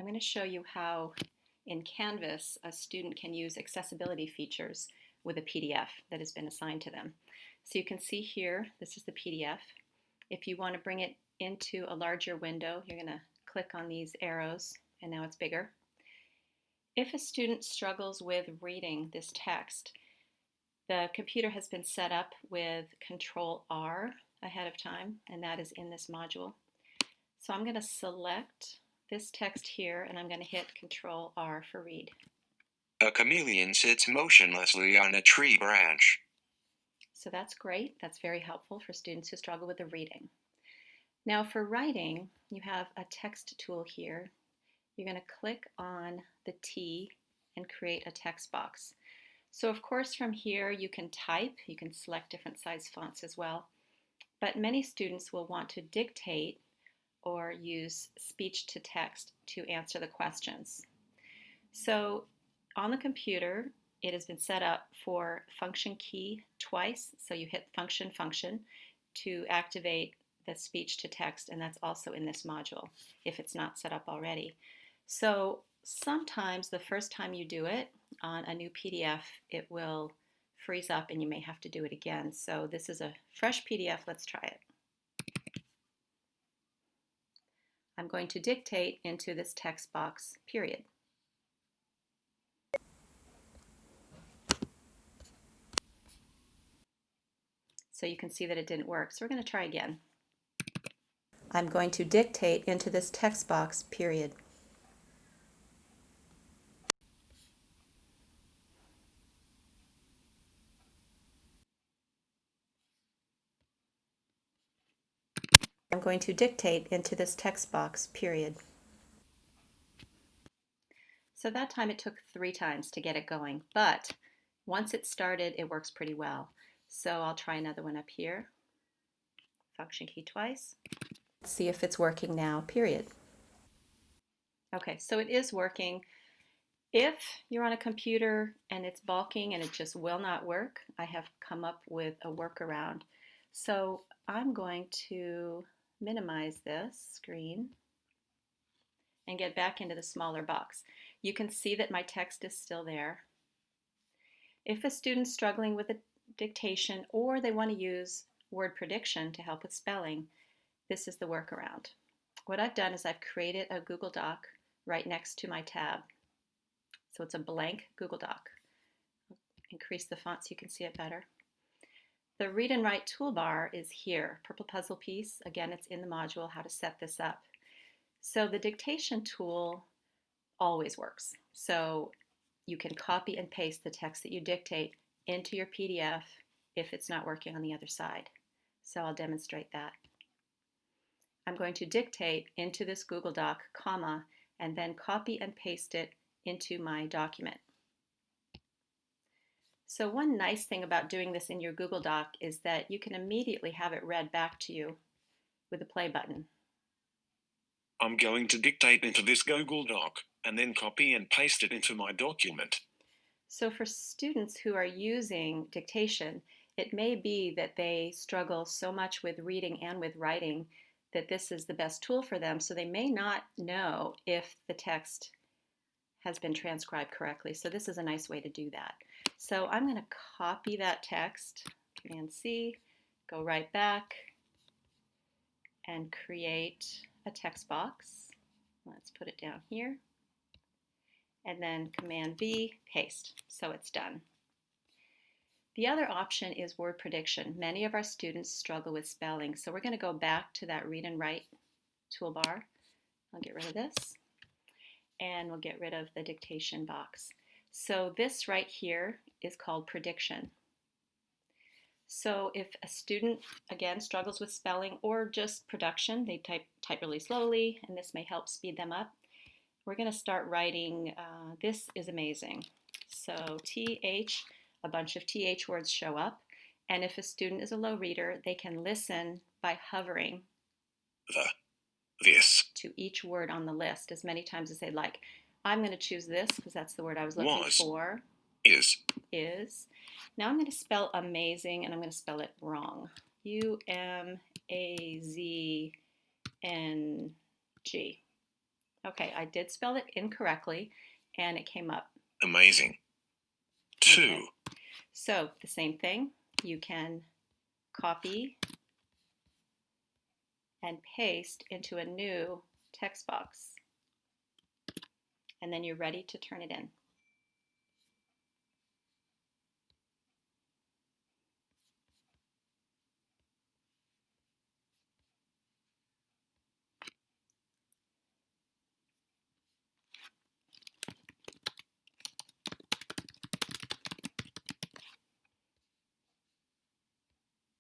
I'm going to show you how in Canvas a student can use accessibility features with a PDF that has been assigned to them. So you can see here, this is the PDF. If you want to bring it into a larger window, you're going to click on these arrows and now it's bigger. If a student struggles with reading this text, the computer has been set up with Control R ahead of time, and that is in this module. So I'm going to select this text here and I'm going to hit Control R for read. A chameleon sits motionlessly on a tree branch. So that's great. That's very helpful for students who struggle with the reading. Now for writing, you have a text tool here. You're going to click on the T and create a text box. So of course from here you can type, you can select different size fonts as well, but many students will want to dictate or use speech to text to answer the questions. So on the computer, it has been set up for function key twice. So you hit function to activate the speech to text, and that's also in this module if it's not set up already. So sometimes the first time you do it on a new PDF, it will freeze up and you may have to do it again. So this is a fresh PDF. Let's try it. I'm going to dictate into this text box, period. So you can see that it didn't work. So we're going to try again. I'm going to dictate into this text box, period. I'm going to dictate into this text box, period. So that time it took 3 times to get it going, but once it started, it works pretty well. So I'll try another one up here. Function key twice. Let's see if it's working now, period. Okay, so it is working. If you're on a computer and it's balking and it just will not work, I have come up with a workaround. So I'm going to minimize this screen and get back into the smaller box. You can see that my text is still there. If a student's struggling with a dictation or they want to use word prediction to help with spelling, this is the workaround. What I've done is I've created a Google Doc right next to my tab. So it's a blank Google Doc. Increase the font so you can see it better. The read and write toolbar is here. Purple puzzle piece. Again, it's in the module, how to set this up. So the dictation tool always works. So you can copy and paste the text that you dictate into your PDF if it's not working on the other side. So I'll demonstrate that. I'm going to dictate into this Google Doc, comma, and then copy and paste it into my document. So one nice thing about doing this in your Google Doc is that you can immediately have it read back to you with the play button. I'm going to dictate into this Google Doc and then copy and paste it into my document. So for students who are using dictation, it may be that they struggle so much with reading and with writing that this is the best tool for them, so they may not know if the text has been transcribed correctly. So this is a nice way to do that. So I'm going to copy that text, Command C, go right back and create a text box. Let's put it down here. And then Command V, paste. So it's done. The other option is word prediction. Many of our students struggle with spelling, so we're going to go back to that read and write toolbar. I'll get rid of this, and we'll get rid of the dictation box. So this right here is called prediction. So if a student, again, struggles with spelling or just production, they type really slowly, and this may help speed them up. We're going to start writing, this is amazing. So TH, a bunch of TH words show up. And if a student is a low reader, they can listen by hovering this to each word on the list as many times as they'd like. I'm going to choose this because that's the word I was looking for. Is. Now I'm going to spell amazing, and I'm going to spell it wrong. U-M-A-Z-N-G. Okay, I did spell it incorrectly and it came up. Amazing. 2. Okay. So the same thing, you can copy and paste into a new text box. And then you're ready to turn it in.